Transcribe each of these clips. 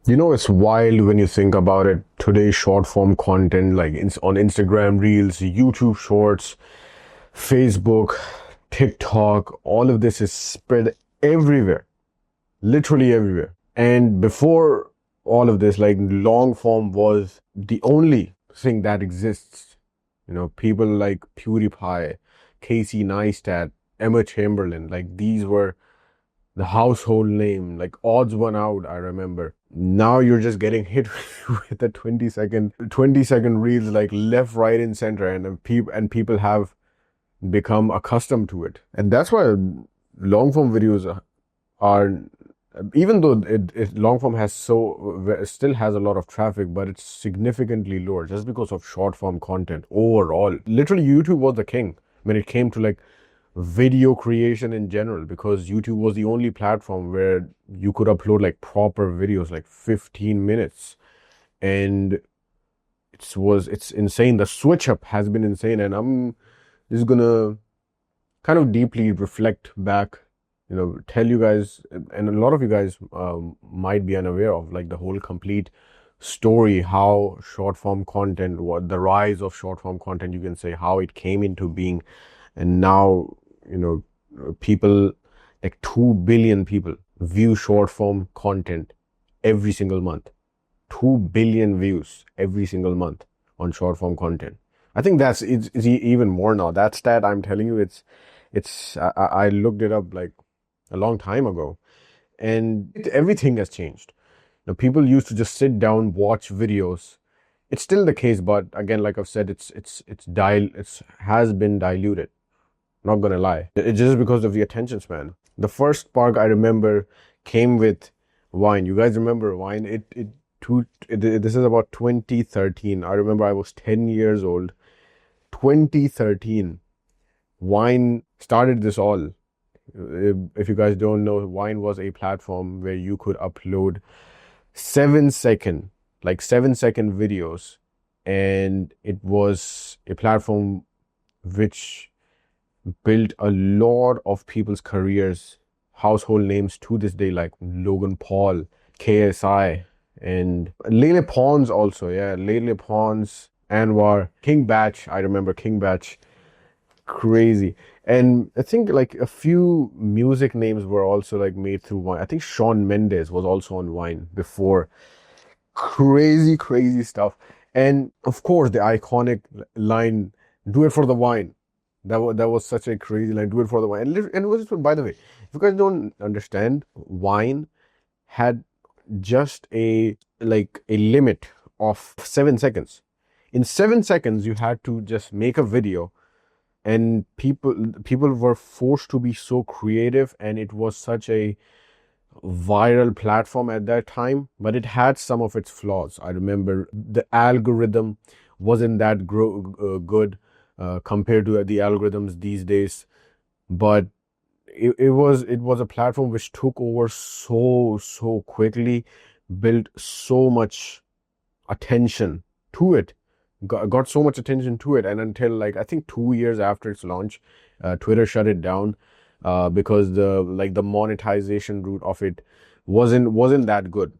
You know, it's wild when you think about it. Today's short form content, like on Instagram Reels, YouTube Shorts, Facebook, TikTok, all of this is spread everywhere, literally everywhere. And before all of this, like long form was the only thing that exists. You know, people like PewDiePie, Casey Neistat, Emma Chamberlain, like these were the household name, like odds one out, I remember. Now you're just getting hit with the 20-second reels, like left, right, and center, and people have become accustomed to it. And that's why long form videos are, even though long form has still has a lot of traffic, but it's significantly lower just because of short form content overall. Literally, YouTube was the king when it came to like video creation in general, because YouTube was the only platform where you could upload like proper videos, like 15 minutes. And it's insane. The switch up has been insane, and I'm just gonna kind of deeply reflect back, tell you guys, and a lot of you guys might be unaware of like the whole complete story, how short form content, what the rise of short form content, you can say, how it came into being. And now, people, like 2 billion people view short form content every single month. 2 billion views every single month on short form content. I think it's even more now. That stat, I'm telling you, I looked it up like a long time ago, and everything has changed. Now, people used to just sit down, watch videos. It's still the case, but again, like I've said, it has been diluted. Not gonna lie. It's just because of the attention span. The first spark I remember came with Vine. You guys remember Vine? This is about 2013. I remember I was 10 years old. 2013. Vine started this all. If you guys don't know, Vine was a platform where you could upload 7-second videos, and it was a platform which built a lot of people's careers, household names to this day, like Logan Paul, KSI, and Lele Pons also. Yeah, Lele Pons, Anwar, King Batch. I remember King Batch. Crazy. And I think like a few music names were also like made through Vine. I think Shawn Mendes was also on Vine before. Crazy, crazy stuff. And of course, the iconic line, "Do it for the wine." That was such a crazy line. "Do it for the wine." And it was, by the way, if you guys don't understand, Vine had just a limit of 7 seconds. In 7 seconds, you had to just make a video, and people were forced to be so creative, and it was such a viral platform at that time, but it had some of its flaws. I remember the algorithm wasn't that good compared to the algorithms these days, but it was a platform which took over so quickly, built so much attention to it, got so much attention to it, and until like I think 2 years after its launch, Twitter shut it down because the monetization route of it wasn't that good.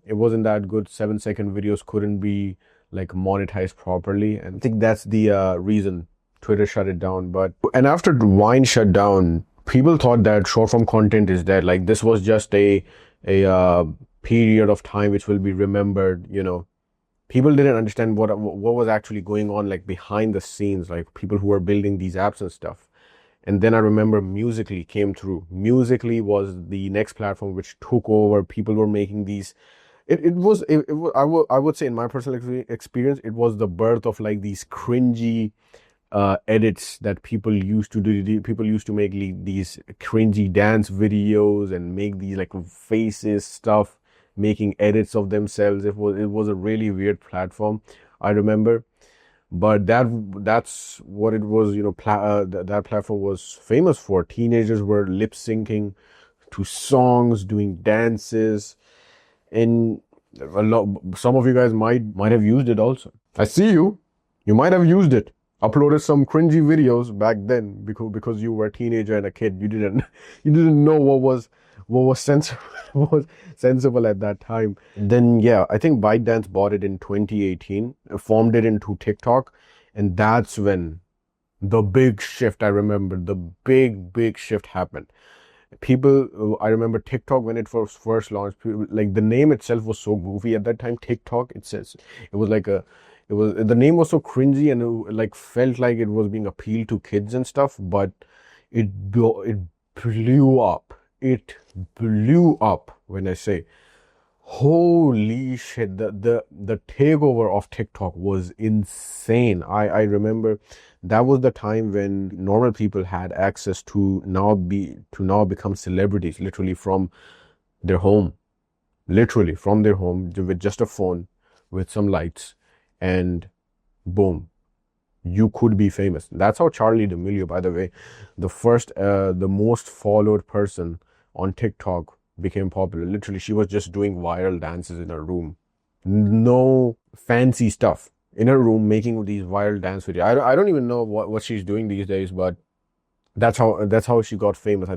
It wasn't that good. 7-second videos couldn't be like monetized properly, and I think that's the reason Twitter shut it down. And after Vine shut down, people thought that short form content is dead. Like this was just a period of time which will be remembered. People didn't understand what was actually going on, like behind the scenes, like people who were building these apps and stuff. And then I remember Musical.ly came through. Musical.ly was the next platform which took over. People were making these. I would say, in my personal experience, it was the birth of like these cringy edits that people used to do. People used to make these cringy dance videos and make these like faces stuff, making edits of themselves. It was a really weird platform, I remember. But that's what it was. That platform was famous for. Teenagers were lip syncing to songs, doing dances, and some of you guys might have used it also. I see you. You might have used it. uploaded some cringy videos back then because you were a teenager and a kid. You didn't you didn't know what was sensible what was sensible at that time. Then yeah, I think ByteDance bought it in 2018, formed it into TikTok, and that's when the big shift, I remember the big shift happened. People, I remember TikTok when it first launched, like the name itself was so goofy at that time. TikTok, it says it was like a, it was, the name was so cringy, and it like felt like it was being appealed to kids and stuff. But it blew up. It blew up. When I say holy shit, the takeover of TikTok was insane. I remember that was the time when normal people had access to now become celebrities, literally from their home, with just a phone, with some lights, and boom, you could be famous. That's how Charlie D'Amelio, by the way, the most followed person on TikTok, became popular. Literally, she was just doing viral dances in her room. No fancy stuff. In her room, making these viral dance videos. I don't even know what she's doing these days, but that's how she got famous.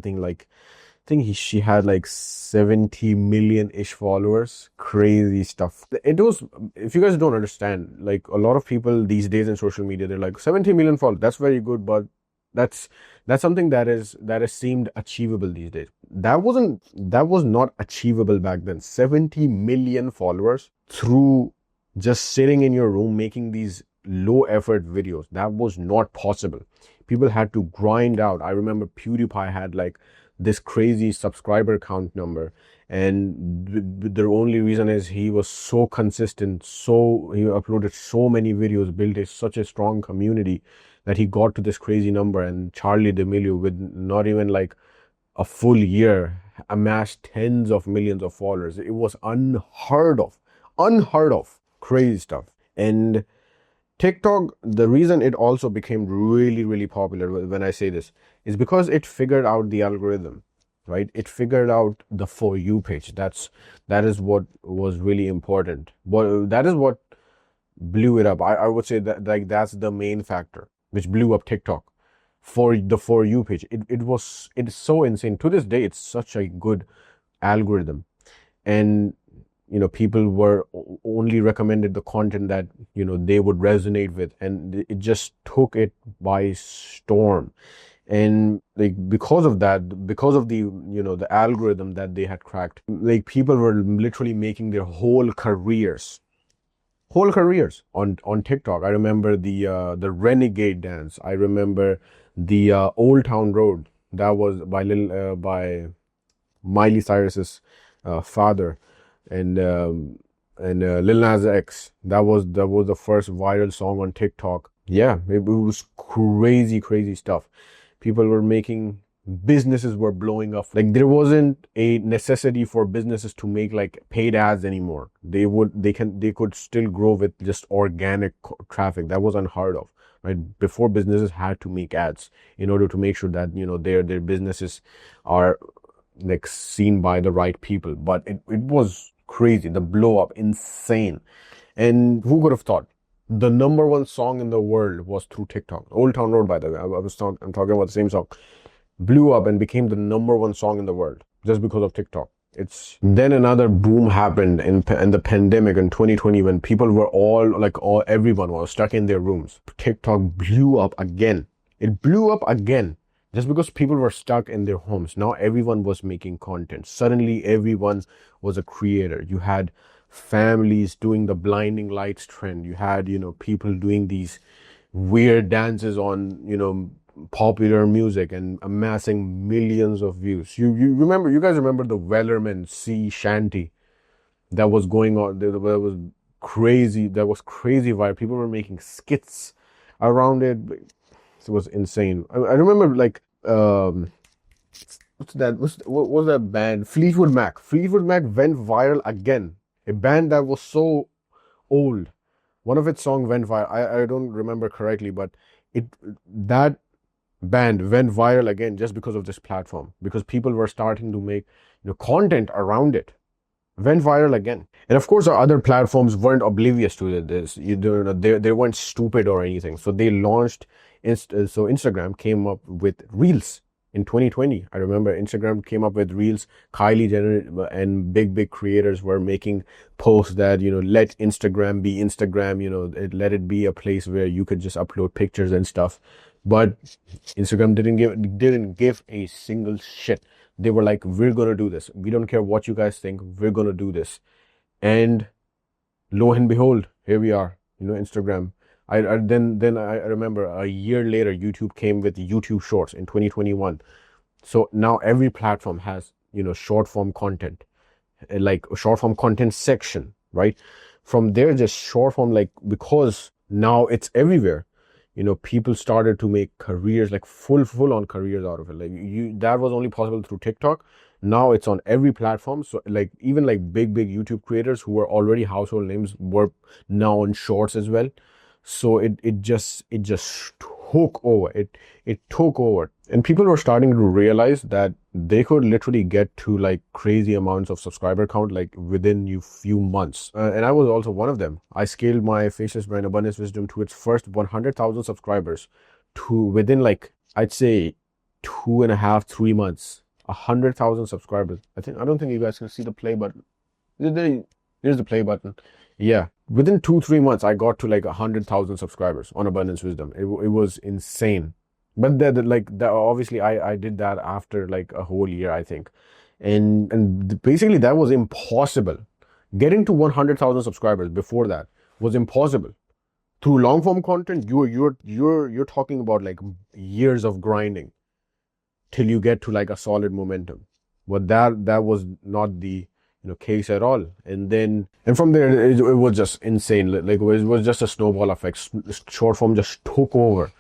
She had like 70 million-ish followers. Crazy stuff. It was, if you guys don't understand, like a lot of people these days in social media, they're like 70 million followers. That's very good, but that's something that is seemed achievable these days. That was not achievable back then. 70 million followers through just sitting in your room making these low effort videos. That was not possible. People had to grind out. I remember PewDiePie had like this crazy subscriber count number, and the only reason is he was so consistent, so he uploaded so many videos, built such a strong community, that he got to this crazy number. And Charlie D'Amelio, with not even like a full year, amassed tens of millions of followers. It was unheard of crazy stuff. And TikTok, the reason it also became really, really popular, when I say this, is because it figured out the algorithm, right? It figured out the For You page. That is what was really important. But that is what blew it up. I would say that, like, that's the main factor which blew up TikTok. For the For You page, it's so insane. To this day, it's such a good algorithm. And people were only recommended the content that they would resonate with, and it just took it by storm. And like, because of that, because of the algorithm that they had cracked, like, people were literally making their whole careers on TikTok. I remember the Renegade dance. I remember the Old Town Road, that was by Miley Cyrus's father, and Lil Nas X. That was the first viral song on TikTok. Yeah, it was crazy stuff. People were making, businesses were blowing up. Like, there wasn't a necessity for businesses to make like paid ads anymore. They could still grow with just organic traffic. That was unheard of, right? Before, businesses had to make ads in order to make sure that their businesses are like seen by the right people. But it was crazy, the blow up, insane. And who could have thought the number one song in the world was through TikTok? Old Town Road, by the way, I'm talking about the same song, blew up and became the number one song in the world just because of TikTok. It's then another boom happened in the pandemic in 2020, when people were everyone was stuck in their rooms. TikTok blew up again. It blew up again just because people were stuck in their homes. Now everyone was making content. Suddenly everyone was a creator. You had families doing the blinding lights trend. You had, people doing these weird dances on, popular music and amassing millions of views. You guys remember the Wellerman Sea Shanty that was going on? That was crazy. That was crazy vibe. People were making skits around it. It was insane. I remember, like, what's that? What was that band? Fleetwood Mac. Fleetwood Mac went viral again. A band that was so old. One of its songs went viral. I don't remember correctly, but that band went viral again just because of this platform, because people were starting to make content around it, went viral again. And of course, our other platforms weren't oblivious to this. They weren't stupid or anything. So they launched. So Instagram came up with Reels in 2020. I remember Instagram came up with Reels. Kylie Jenner and big creators were making posts that, let Instagram be Instagram. Let it be a place where you could just upload pictures and stuff. But Instagram didn't give a single shit. They were like, we're gonna do this. We don't care what you guys think. We're gonna do this. And lo and behold, here we are. Instagram. I remember a year later, YouTube came with YouTube Shorts in 2021. So now every platform has short form content, like a short form content section, right? From there, just short form, like, because now it's everywhere. People started to make careers, like full on careers out of it. Like that was only possible through TikTok. Now it's on every platform. So like even like big YouTube creators who were already household names were now on Shorts as well. So it just took over. It took over, and people were starting to realize that they could literally get to like crazy amounts of subscriber count like within few months. And I was also one of them. I scaled my faceless brand Abundance Wisdom to its first 100,000 subscribers to within, like, I'd say 2.5, 3 months. 100,000 subscribers. I don't think you guys can see the play button. There's the play button. Yeah, within 2-3 months, I got to like 100,000 subscribers on Abundance Wisdom. It was insane. But obviously, I did that after like a whole year, I think, and basically that was impossible. Getting to 100,000 subscribers before that was impossible. Through long form content, you're talking about like years of grinding till you get to like a solid momentum. But that was not the case at all. And from there, it was just insane. Like it was just a snowball effect. Short form just took over.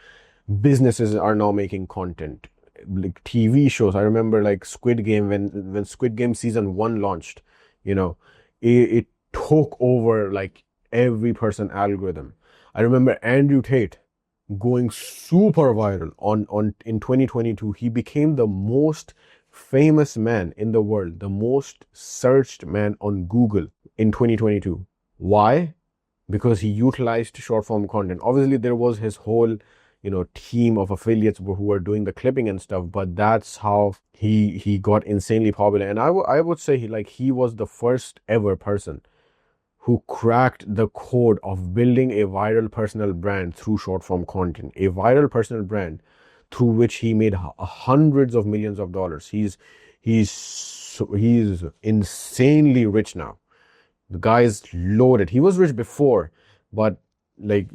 Businesses are now making content, like TV shows. I remember like Squid Game, when Squid Game season 1 launched, it took over like every person algorithm. I remember Andrew Tate going super viral in 2022. He became the most famous man in the world, the most searched man on Google in 2022. Why? Because he utilized short form content. Obviously, there was his whole team of affiliates who were doing the clipping and stuff, but that's how he got insanely popular. And I would say he was the first ever person who cracked the code of building a viral personal brand through short form content, a viral personal brand through which he made hundreds of millions of dollars. He's insanely rich now. The guy is loaded. He was rich before, but like,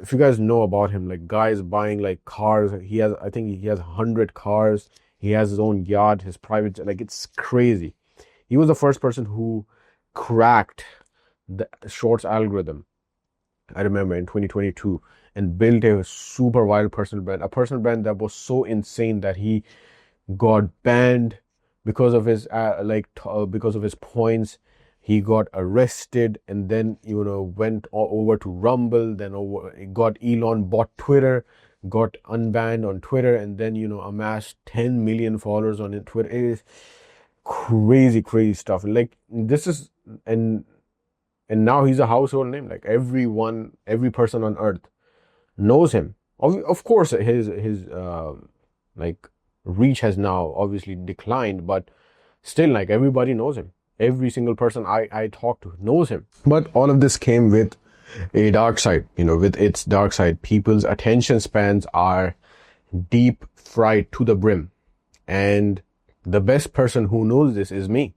if you guys know about him, like, guy is buying like cars. I think he has 100 cars. He has his own yacht, his private jet. Like, it's crazy. He was the first person who cracked the shorts algorithm, I remember, in 2022, and built a super viral personal brand, a personal brand that was so insane that he got banned because of his because of his points. He got arrested, and then went over to Rumble. Then got Elon bought Twitter, got unbanned on Twitter, and then amassed 10 million followers on Twitter. It is crazy stuff. Like, this is and now he's a household name. Like, every person on earth knows him. Of course, his like reach has now obviously declined, but still, like, everybody knows him. Every single person I talk to knows him. But all of this came with a dark side, with its dark side. People's attention spans are deep fried to the brim. And the best person who knows this is me,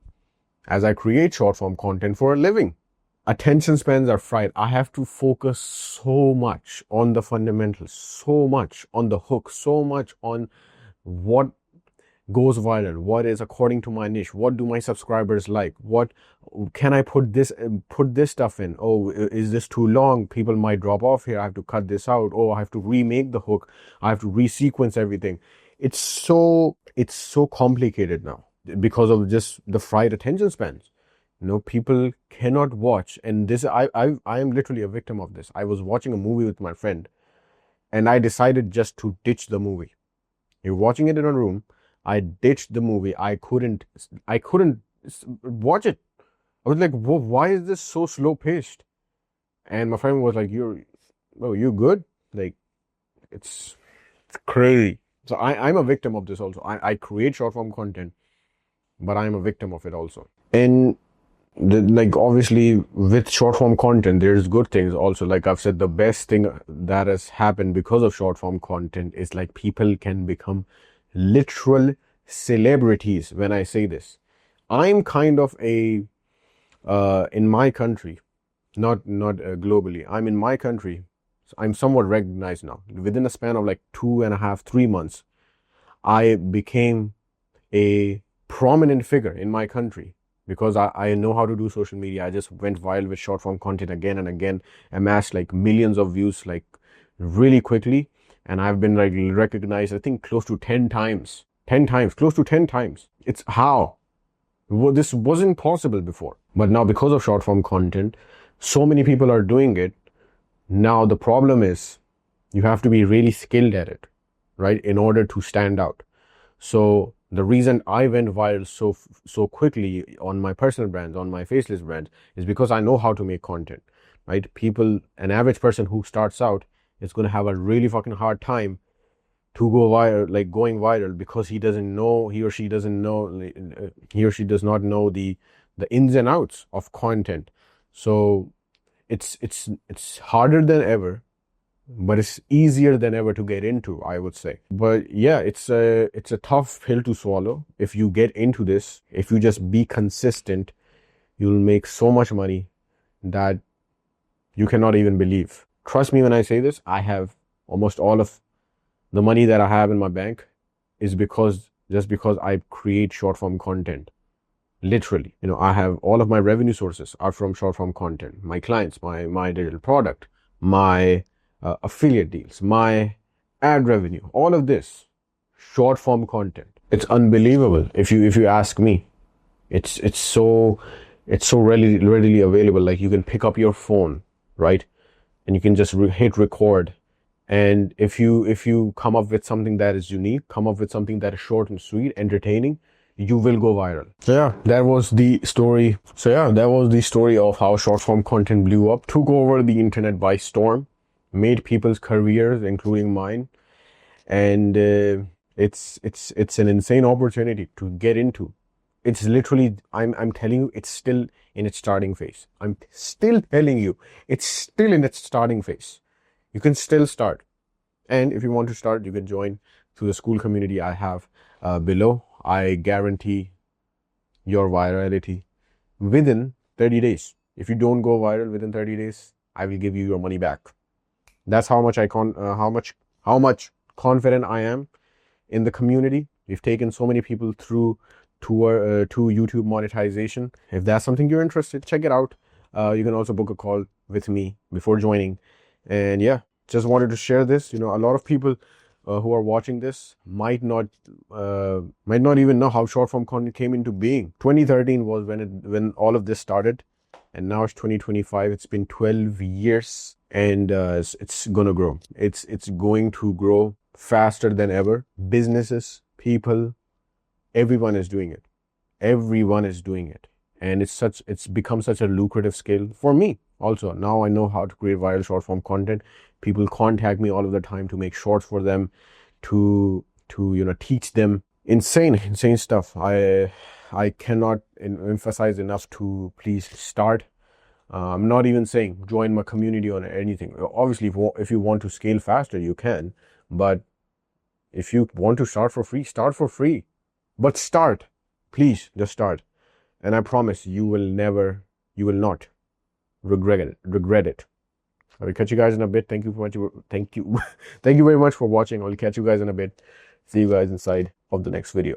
as I create short form content for a living. Attention spans are fried. I have to focus so much on the fundamentals, so much on the hook, so much on what goes viral, what is according to my niche, what do my subscribers like, what can I put this stuff in. Oh, is this too long? People might drop off here. I have to cut this out. Oh, I have to remake the hook. I have to resequence everything. It's so complicated now because of just the fried attention spans. People cannot watch, and this I am literally a victim of this. I was watching a movie with my friend, and I decided just to ditch the movie. You're watching it in a room. I ditched the movie. I couldn't watch it. I was like, why is this so slow paced? And my friend was like, you good? Like, it's crazy. So I'm a victim of this also. I create short form content, but I'm a victim of it also. And like obviously with short form content, there's good things also. Like I've said, the best thing that has happened because of short form content is like people can become literal celebrities. When I say this, I'm kind of a in my country, not globally. I'm in my country. I'm somewhat recognized now. Within a span of like 2.5, 3 months, I became a prominent figure in my country because I know how to do social media. I just went viral with short form content again and again, amassed like millions of views like really quickly. And I've been like recognized, I think close to 10 times, 10 times, close to 10 times. It's how? Well, this wasn't possible before. But now because of short form content, so many people are doing it. Now the problem is you have to be really skilled at it, right? In order to stand out. So the reason I went viral so quickly on my personal brands, on my faceless brands, is because I know how to make content, right? People, an average person who starts out is going to have a really fucking hard time to go viral, like going viral, because he or she doesn't know, he or she does not know the ins and outs of content. So it's harder than ever, but it's easier than ever to get into, I would say. But yeah, it's a tough pill to swallow. If you get into this, if you just be consistent, you'll make so much money that you cannot even believe. Trust me when I say this, I have almost all of the money that I have in my bank is just because I create short form content. Literally, I have all of my revenue sources are from short form content. My clients, my digital product, my affiliate deals, my ad revenue, all of this short form content. It's unbelievable. If you ask me, it's so readily available. Like you can pick up your phone, right, and you can just hit record. And if you come up with something that is unique, come up with something that is short and sweet, entertaining, you will go viral. So yeah, that was the story. Of how short form content blew up, took over the internet by storm, made people's careers, including mine. And it's an insane opportunity to get into. It's literally, I'm telling you, it's still in its starting phase. I'm still telling you, it's still in its starting phase. You can still start. And if you want to start, you can join through the school community I have below. I guarantee your virality within 30 days. If you don't go viral within 30 days, I will give you your money back. That's how much how much confident I am in the community. We've taken so many people through to YouTube monetization. If that's something you're interested, check it out. You can also book a call with me before joining. And yeah, just wanted to share this. A lot of people who are watching this might not even know how short form content came into being. 2013 was when all of this started, and now it's 2025. It's been 12 years, and it's gonna grow. It's going to grow faster than ever. Businesses, people, everyone is doing it. Everyone is doing it, and it's become such a lucrative skill for me. Also, now I know how to create viral short form content. People contact me all of the time to make shorts for them, to teach them insane stuff. I cannot emphasize enough to please start. I'm not even saying join my community or anything. Obviously, if you want to scale faster, you can. But if you want to start for free, start for free. But start, please, just start. And I promise you will not regret it. I will catch you guys in a bit. Thank you thank you very much for watching. I will catch you guys in a bit. See you guys inside of the next video.